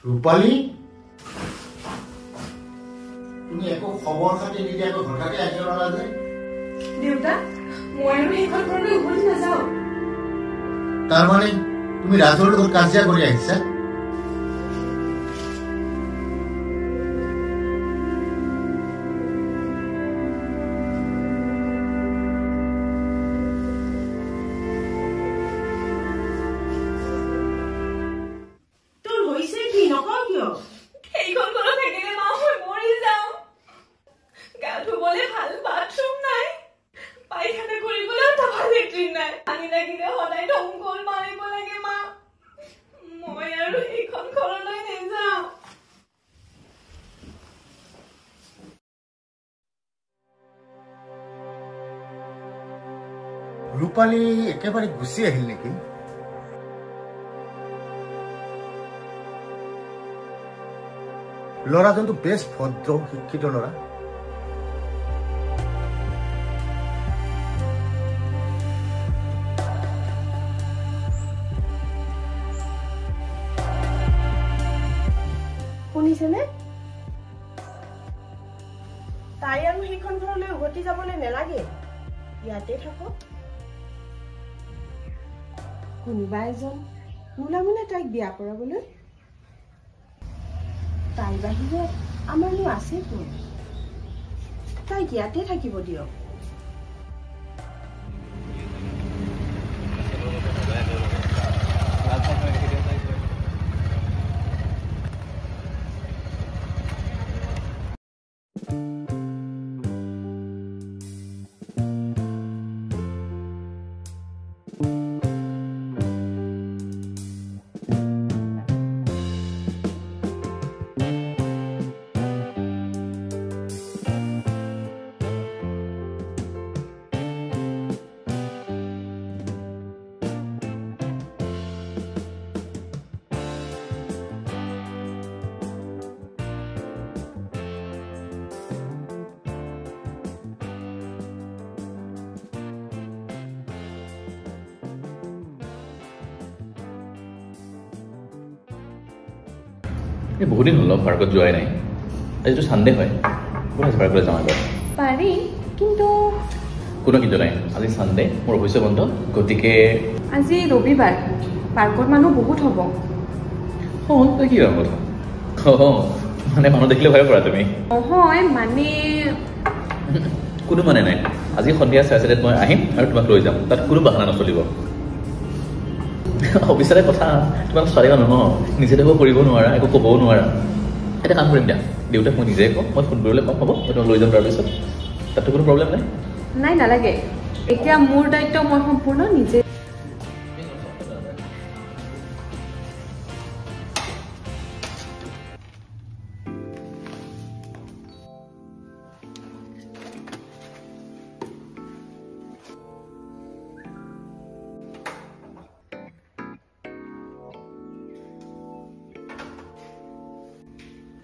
ৰূপালী তুমি একো খবৰ খাতি নিদিয়াকৈ হঠাতে আহি গলা যে দেউতা মই আৰু সেইখন ঘৰলৈ উভতি নাযাওঁ তাৰমানে তুমি ৰাজৰ লগত কাজিয়া কৰি আহিছা ৰূপালী একেবাৰে গুছি আহিল নেকি লৰাজনটো বেশ ভদ্ৰ শিক্ষিত লৰা শুনিছেনে তাই আৰু সেইখন ঘৰলৈ উভতি যাবলৈ নেলাগে ইয়াতে থাকক কোনোবা এজন মোলামোলা তাইক বিয়া কৰাবলৈ তাই বাহিৰত আমাৰনো আছে কোন তাইক ইয়াতে থাকিব দিয়ক বহুত দিন হল পাৰ্কত যোৱাই নাই আজিতো সানডে হয় কোন আছে পাৰ্কলৈ যাওঁ এবাৰ পাৰি কিন্তু কোনো কিন্তু নাই আজি সানডে মোৰ অফিচ বন্ধ গতিকে আজি ৰবিবাৰ পাৰ্কত মানুহ বহুত হ'ব তই কি কথা মানে মানুহ দেখিলে ভয় কৰা তুমি নহয় মানে কোনো মানে নাই আজি সন্ধিয়া 4:30 মই আহিম আৰু তোমাক লৈ যাম তাত কোনো বাহানা নচলিব অফিচৰে কথা তোমাক ছোৱালী মানুহ ন নিজে দেখো কৰিব নোৱাৰা একো ক'বও নোৱাৰা এটা কাম কৰিম দিয়া দেউতাক মই নিজে কওঁ মই ফোন কৰিলে কম হ'ব মই তোমাক লৈ যাম তাৰপিছত তাততো কোনো প্ৰব্লেম নাই নাই নালাগে এতিয়া মোৰ দায়িত্ব মই সম্পূৰ্ণ নিজে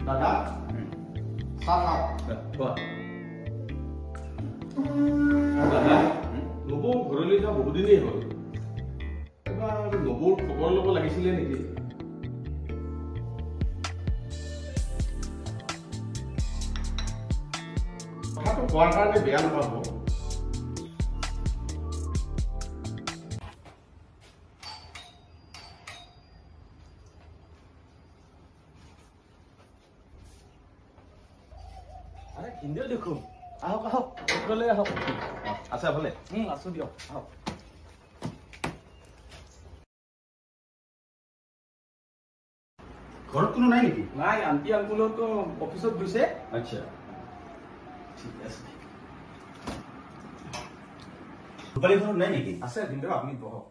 দাদা সাহা কোৱা দাদা নবৌ ঘৰলৈ যোৱা বহুত দিনেই হ'ল এবাৰ নবৌৰ খবৰ ল'ব লাগিছিলে নেকি কথাটো কোৱাৰ কাৰণে বেয়া নাপাব হিন্দীও দেখো আহক আহক ঘৰলৈ আহক আছে ভালে আছো দিয়ক আহক ঘৰত কোনো নাই নেকি নাই আন্টি আংকুলতো অফিচত গৈছে আচ্ছা ঠিক আছে রূপালী ঘৰত নাই নেকি আছে কিন্তু আপুনি বহক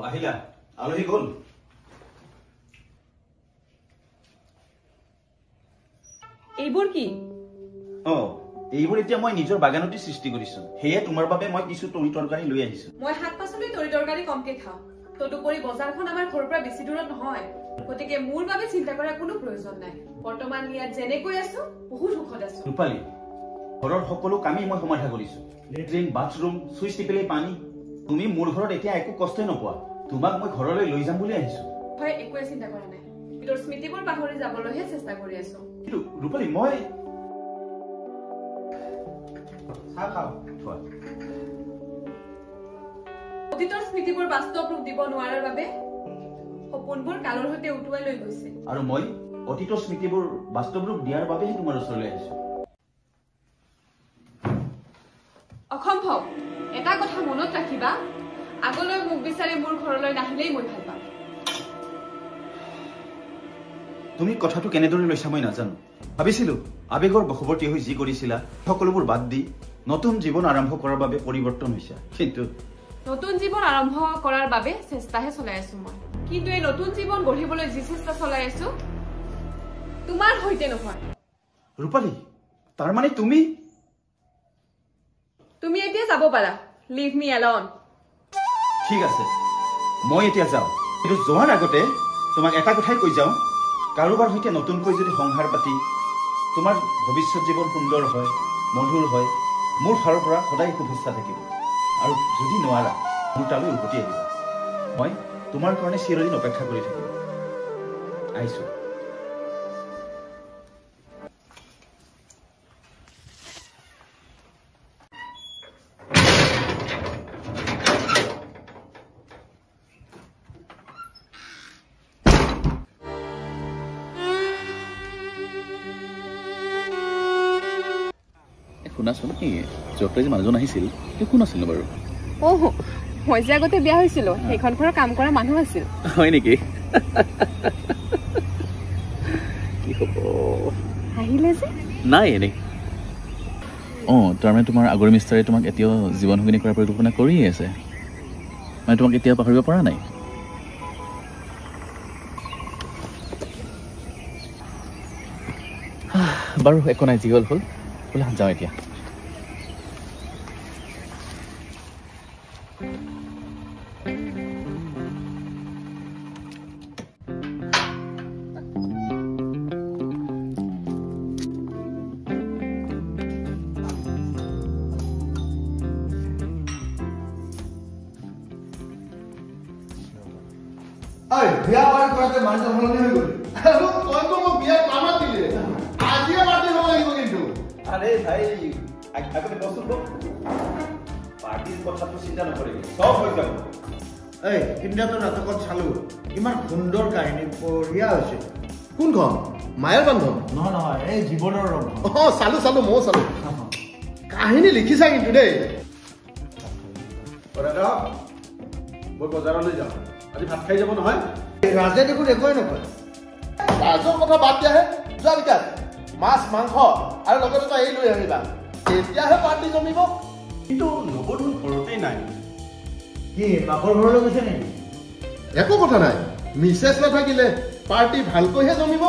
আহিলা আলহী গ'ল এইবোৰ কি এইবোৰ এতিয়া মই নিজৰ বাগানতে সৃষ্টি কৰিছো হেয়ে তোমাৰ বাবে মই কিছু তৰি তৰকাৰী লৈ আহিছো মই শাক পাচলি তৰি তৰকাৰী কমকে খাওঁ তদুপৰি বজাৰখন আমাৰ ঘৰৰ পৰা বেছি দূৰত নহয় গতিকে মোৰ বাবে চিন্তা কৰাৰ কোনো প্ৰয়োজন নাই বৰ্তমান ইয়াত যেনেকৈ আছো বহুত সুখত আছো ৰূপালী ঘৰৰ সকলো কামেই মই সমাধা কৰিছো লেট্ৰিন বাথৰুম সুইচ টিপিলে পানী তুমি মোৰ ঘৰত এতিয়া একো কষ্টই নপোৱা তোমাক মই ঘৰলৈ লৈ যাম বুলি আহিছো হয় একোৱে চিন্তা কৰা নাই তোৰ স্মৃতিবোৰ পাহৰি যাবলৈহে চেষ্টা কৰি আছো কিন্তু ৰূপালী মই অতীতৰ স্মৃতিবোৰ বাস্তৱ ৰূপ দিব নোৱাৰাৰ বাবে সপোনবোৰ কালৰ সৈতে উটুৱাই লৈ গৈছে আৰু মই অতীতৰ স্মৃতিবোৰ বাস্তৱ ৰূপ দিয়াৰ বাবেহে তোমাৰ ওচৰলৈ আহিছো অসম্ভৱ এটা কথা মনত ৰাখিবা আগলৈ মোক বিচাৰি মোৰ ঘৰলৈ নাহিলেই মই ভাল পাম তুমি কথাটো কেনেদৰে লৈছা মই নাজানো ভাবিছিলো আবেগৰ বশৱৰ্তী হৈ যি কৰিছিলা সকলোবোৰ বাদ দি নতুন জীৱন আৰম্ভ কৰাৰ বাবে পৰিৱৰ্তন হৈছে কিন্তু নতুন জীৱন আৰম্ভ কৰাৰ বাবে চেষ্টাহে চলাই আছো মই কিন্তু এই নতুন জীৱন গঢ়িবলৈ যি চেষ্টা চলাই আছো তোমাৰ সৈতে নহয় ৰূপালী তাৰ মানে তুমি এতিয়া যাব পাৰা লিভ মি এলন ঠিক আছে মই এতিয়া যাওঁ কিন্তু যোৱাৰ আগতে তোমাক এটা কথাই কৈ যাওঁ কাৰোবাৰ সৈতে নতুনকৈ যদি সংসাৰ পাতি তোমাৰ ভৱিষ্যত জীৱন সুন্দৰ হয় মধুৰ হয় মোৰ ফালৰ পৰা সদায় শুভেচ্ছা থাকিব আৰু যদি নোৱাৰা মোৰ তালৈ উভতি আহিবা মই তোমাৰ কাৰণে চিৰদিন অপেক্ষা কৰি থাকিম আহিছো শুনাচোন এই জবলে যে মানুহজন আহিছিল কোন আছিল বাৰু মই যে আগতে বিয়া হৈছিলো সেইখন ঘৰৰ কাম কৰা মানুহ আছিল হয় নেকি কি হ'ব আহিলে যে নাই এনেই তাৰমানে তোমাৰ আগৰ মিষ্টাৰে তোমাক এতিয়াও জীৱন সংগিনী কৰাৰ পৰিকল্পনা কৰিয়ে আছে মানে তোমাক এতিয়াও পাহৰিব পৰা নাই বাৰু একো নাই যি হ'ল হ'ল বোলে যাওঁ এতিয়া বিয়া বাড়ি কৰাতে মানুহ সলনি হৈ গ'ল তইতো মোক বিয়াত নামাতিলে আজিয়ে মাতিব লাগিব কিন্তু আরে ভাই আগতে বসুন পার্টির কথা তো চিন্তা নকৰিবি সব হৈ যাব এই ইন্ডিয়াতো নাটকত চালো ইমান সুন্দৰ কাহিনী পঢ়িয়া হৈছে কোনখন মায়াৰ বান্ধৱ নহয় নহয় এই জীৱনৰ ৰং চালো ময়ো চালো কাহিনী লিখিছা কিন্তু দেই দাদা মই বজাৰলৈ যাওঁ আজি ভাত খাই যাব নহয় ৰাজে দেখোন একোৱে নকয় ৰাজৰ কথা বাদ দিয়াহে যোৱা বিকাশ মাছ মাংস আৰু লগতে তই এই লৈ আহিবা তেতিয়াহে পাৰ্টি জমিব কিন্তু নবদুল ঘৰতেই নাই কি বাপৰ ঘৰলৈ গৈছে নেকি একো কথা নাই মিছেছ নাথাকিলে পাৰ্টি ভালকৈহে জমিব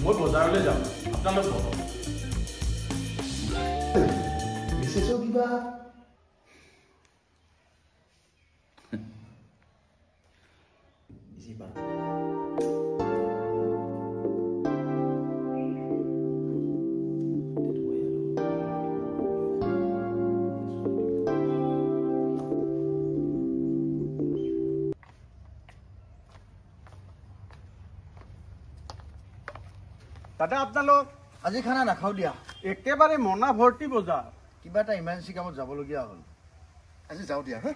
মই বজাৰলৈ যাওঁ আপোনালোক বহক মিছেছৰ কিবা দাদা আপোনালোক আজি খানা নাখাও দিয়া একেবাৰে মনা ভৰ্তি বজাৰ কিবা এটা ইমাৰ্জেঞ্চি কামত যাবলগীয়া হ'ল আজি যাওঁ দিয়া হা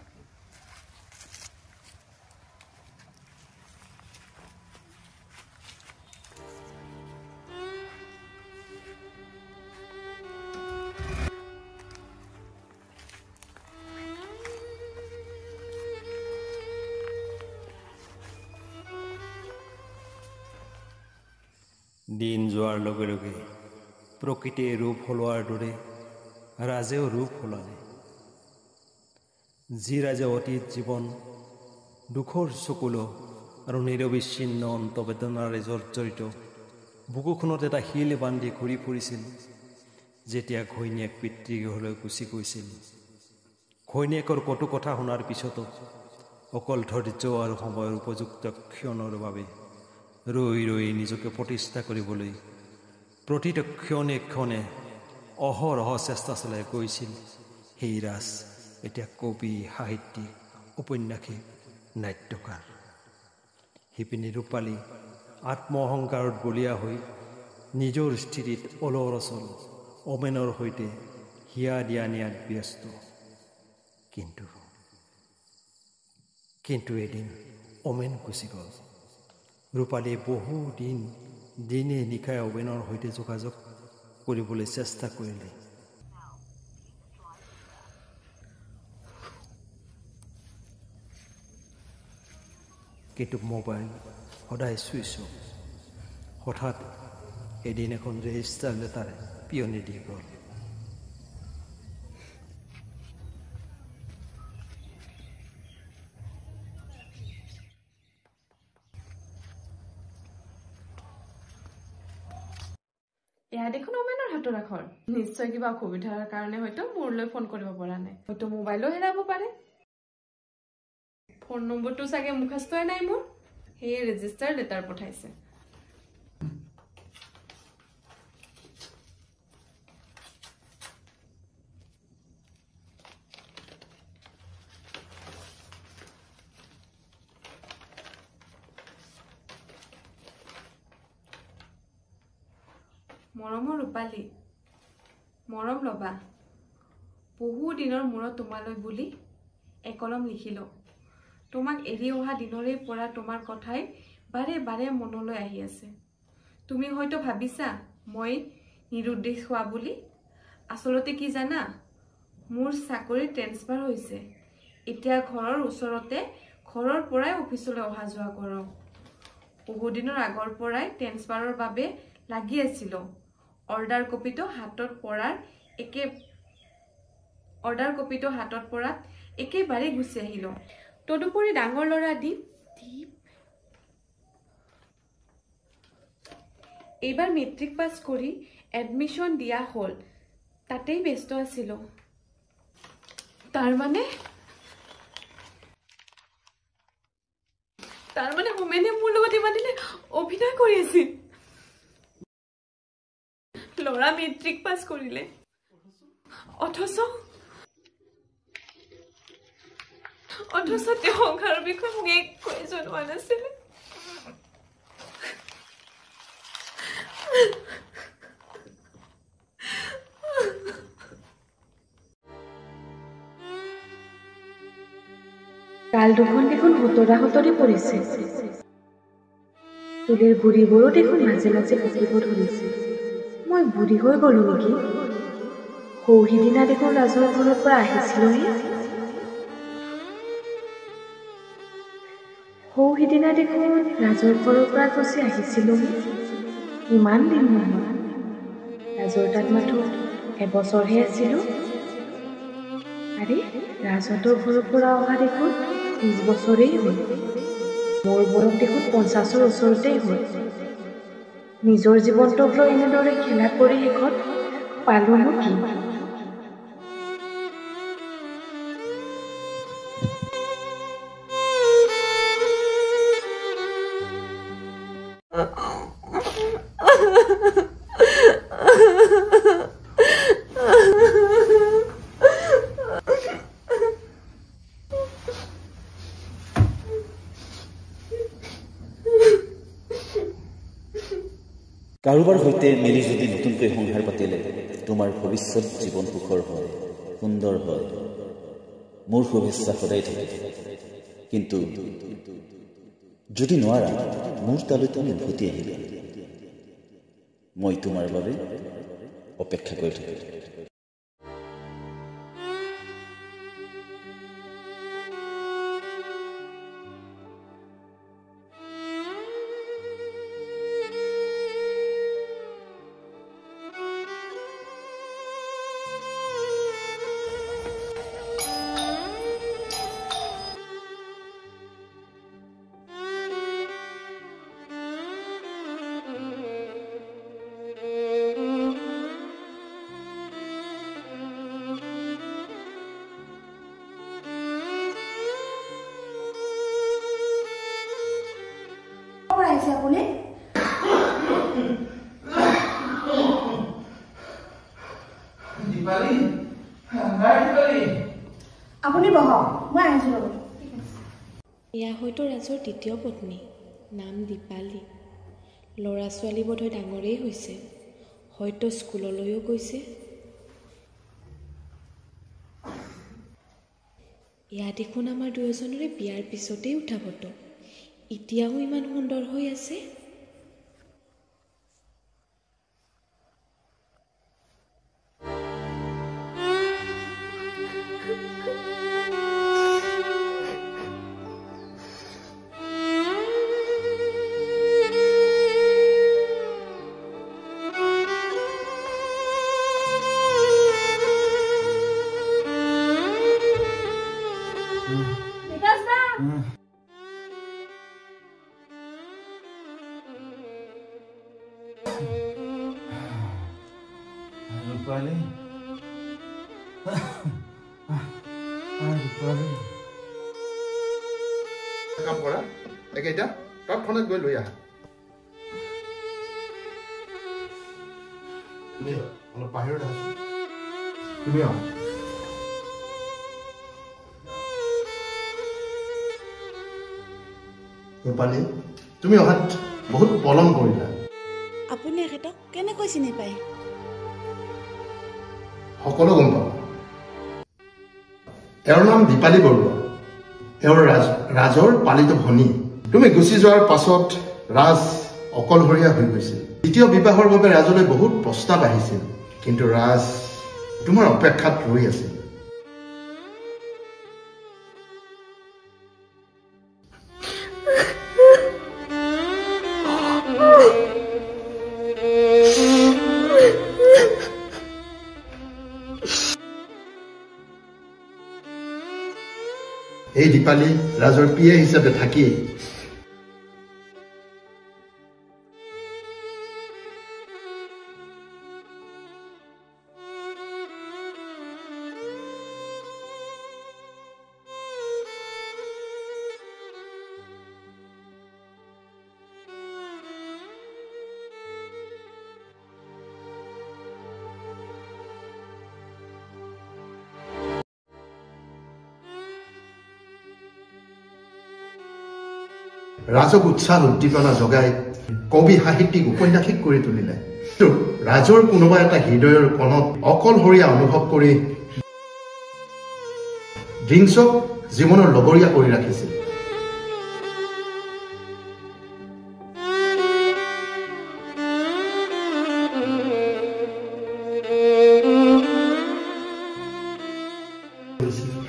দিন যোৱাৰ লগে লগে প্ৰকৃতিয়ে ৰূপ সলোৱাৰ দৰে ৰাজেও ৰূপ সলালে। যি ৰাজে অতীত জীৱন দুখৰ চকুলো আৰু নিৰবিচ্ছিন্ন অন্তবেদনাৰে জৰ্জৰিত বুকুখনত এটা শিল বান্ধি ঘূৰি ফুৰিছিল যেতিয়া ঘৈণীয়েক পিতৃগৃহলৈ গুচি গৈছিল। ঘৈণীয়েকৰ কটু কথা শুনাৰ পিছতো অকল ধৈৰ্য আৰু সময়ৰ উপযুক্ত ক্ষণৰ বাবে ৰৈ ৰৈ নিজকে প্ৰতিষ্ঠা কৰিবলৈ প্ৰতিটো ক্ষণে ক্ষণে অহৰহ চেষ্টা চলাই গৈছিল সেই ৰাজ এতিয়া কবি, সাহিত্যিক, ঔপন্যাসিক, নাট্যকাৰ। শিপিনী ৰূপালী আত্মঅহংকাৰত বলীয়া হৈ নিজৰ স্থিতিত অলৰ অচল অমেনৰ সৈতে হিয়া দিয়া নিয়াত ব্যস্ত। কিন্তু এদিন অমেন গুচি গ'ল। ৰূপালীয়ে বহু দিনে নিশাই অমেনৰ সৈতে যোগাযোগ কৰিবলৈ চেষ্টা কৰিলে। কিন্তু মোবাইল সদায় চুইচ অফ। হঠাৎ এদিন এখন ৰেজিষ্টাৰ লেটাৰে পিয়নি দি গ'ল। এয়া দেখোন অমেনৰ হাতৰ আখৰ। নিশ্চয় কিবা অসুবিধাৰ কাৰণে হয়তো মোৰলৈ ফোন কৰিব পৰা নাই, হয়তো মোবাইলো হেৰাব পাৰে। ফোন নম্বৰটো চাগে মুখস্থই নাই মোৰ, সেয়ে ৰেজিষ্টাৰ লেটাৰ পঠাইছে। মৰমৰ ৰূপালী, মৰম ল'বা। বহু দিনৰ মূৰত তোমালৈ বুলি একলম লিখিলো। তোমাক এৰি অহা দিনৰে পৰা তোমাৰ কথাই বাৰে বাৰে মনলৈ আহি আছে। তুমি হয়তো ভাবিছা মই নিৰুদ্দেশ হোৱা বুলি। আচলতে কি জানা, মোৰ চাকৰি ট্ৰেন্সফাৰ হৈছে। এতিয়া ঘৰৰ ওচৰতে, ঘৰৰ পৰাই অফিচলৈ অহা যোৱা কৰোঁ। বহুদিনৰ আগৰ পৰাই ট্ৰেন্সফাৰৰ বাবে লাগি আছিলোঁ। অৰ্ডাৰ কপিটো হাতত পৰাত একেবাৰে গুচি আহিলোঁ। তদুপৰি ডাঙৰ ল'ৰা দীপ এইবাৰ মেট্ৰিক পাছ কৰি এডমিশ্যন দিয়া হ'ল, তাতেই ব্যস্ত আছিলোঁ। তাৰমানে হোমেনে মোৰ লগত ইমানদিনে অভিনয় কৰি আছিল। ল'ৰা মেট্ৰিক পাছ কৰিলে, অথচ তেওঁ সংসাৰৰ বিষয়ে মোক একোৱে জনোৱা নাছিলে। গাল দুখন দেখোন হতৰা হতৰি পৰিছে। চুলিৰ গুৰিবোৰো দেখোন মাজে মাজে পকিব ধৰিছে। মই বুঢ়ী হৈ গলো নেকি? সৌহিদিনা দেখোন ৰাজৰ ঘৰৰ পৰা আহিছিলোহে। সৌহিদিনা দেখোন ৰাজৰ ঘৰৰ পৰা গুচি আহিছিলোহে। ইমান দিন নহয়, ৰাজৰ তাত মাথো এবছৰহে আছিলো। আৰে ৰাজহঁতৰ ঘৰৰ পৰা অহা দেখোন 20 বছৰেই হ'ল। মোৰ বয়স দেখোন 50ৰ ওচৰতেই হ'ল। নিজৰ জীৱনটোক লৈ এনেদৰে খেলা কৰি শেষত পালোনো কি? কাৰোবাৰ সৈতে মিলি যদি নতুনকৈ সংসাৰ পাতিলে তোমাৰ ভৱিষ্যত জীৱন সুখৰ হয়, সুন্দৰ হয়। মোৰ শুভেচ্ছা সদায় থাকে। কিন্তু যদি নোৱাৰা, মোৰ তালৈ তুমি উভতি আহিবা। মই তোমাৰ বাবে অপেক্ষা কৰি থাকিম। আপুনি বহক মই আহিছোঁ ৰ'ব এয়া হয়তো ৰাজৰ দ্বিতীয় পত্নী নাম দীপালী ল'ৰা ছোৱালী বোধহয় ডাঙৰেই হৈছে হয়তো স্কুললৈও গৈছে এয়া দেখোন আমাৰ দুয়োজনৰে বিয়াৰ পিছতেই উঠা ফটো এতিয়াও ইমান সুন্দৰ হৈ আছে কাম কৰা একেইটা তৎক্ষণাত গৈ লৈ আহা তুমি অলপ বাহিৰত আছা তুমি আহা ৰূপালী তুমি অহাত বহুত পলম কৰিলা আপুনি এখেতক কেনেকৈ চিনি পায় সকলো গম পাব এওঁৰ নাম দীপালী বৰুৱা এওঁৰ ৰাজৰ পালিত ভনী তুমি গুচি যোৱাৰ পাছত ৰাজ অকলশৰীয়া হৈ গৈছিল দ্বিতীয় বিবাহৰ বাবে ৰাজলৈ বহুত প্ৰস্তাৱ আহিছিল কিন্তু ৰাজ তোমাৰ অপেক্ষাত ৰৈ আছিল এই দীপালী ৰাজৰ পিয়ে হিচাপে থাকি ৰাজক উৎসাহ উদ্দীপনা জগাই কবি সাহিত্যিক উপন্যাসিক কৰি তুলিলে ৰাজৰ কোনোবা এটা হৃদয়ৰ কণত অকলশৰীয়া অনুভৱ কৰি ড্ৰিংকছক জীৱনৰ লগৰীয়া কৰি ৰাখিছিল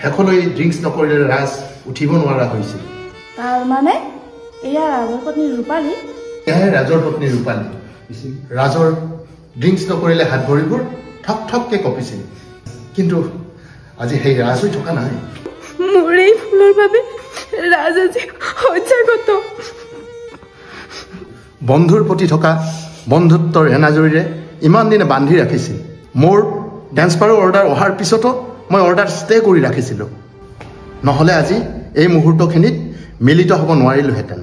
শেষলৈ ড্ৰিংকছ নকৰিলে ৰাজ উঠিব নোৱাৰা হৈছিল তাৰ মানে এয়া ৰাজৰ পত্নী ৰূপালী এয়াই ৰাজৰ পত্নী ৰূপালী ৰাজৰ ড্ৰিংকছ নকৰিলে হাত ভৰিবোৰ ঠক ঠককে কঁপিছিল কিন্তু আজি সেই ৰাজ হৈ থকা নাই মোৰ এই ফুলৰ বাবে ৰাজ আজি সজ্জাগত বন্ধুৰ প্ৰতি থকা বন্ধুত্বৰ এনাজৰীৰে ইমান দিনে বান্ধি ৰাখিছিল মোৰ ট্ৰেন্সফাৰৰ অৰ্ডাৰ অহাৰ পিছতো মই অৰ্ডাৰ ষ্টে কৰি ৰাখিছিলোঁ নহ'লে আজি এই মুহূৰ্তখিনিত মিলিত হ'ব নোৱাৰিলোহেঁতেন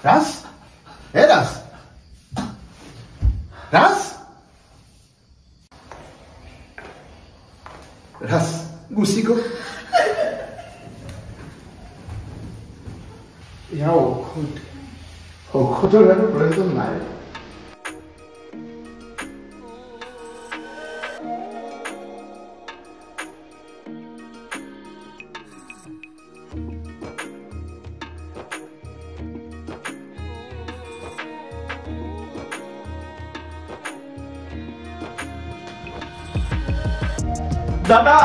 ৰাজ হে ৰাজ ৰাজ ৰাজ গুচি গ'ল ইয়াৰ ঔষধৰ একো প্ৰয়োজন নাই দাদা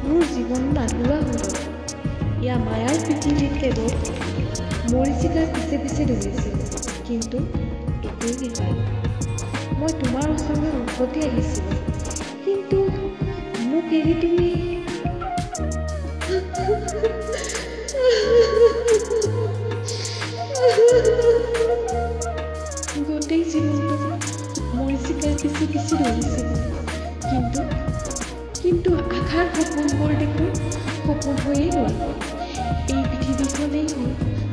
মোৰ জীৱন নাদুৰা হ'ল ইয়া মায়াৰ পৃথিৱীত কেৱল মৰিচিকাৰ পিছে পিছে দৌৰিছিল কিন্তু একোৱেই নেপালোঁ মই তোমাৰ ওচৰলৈ উভতি আহিছিলোঁ কিন্তু মোক এৰি তুমি ধৰিছিল কিন্তু আশাৰ সপোনবোৰ দেখোন সপোন হৈয়ে গ'ল এই পৃথিৱীখনেই হ'ল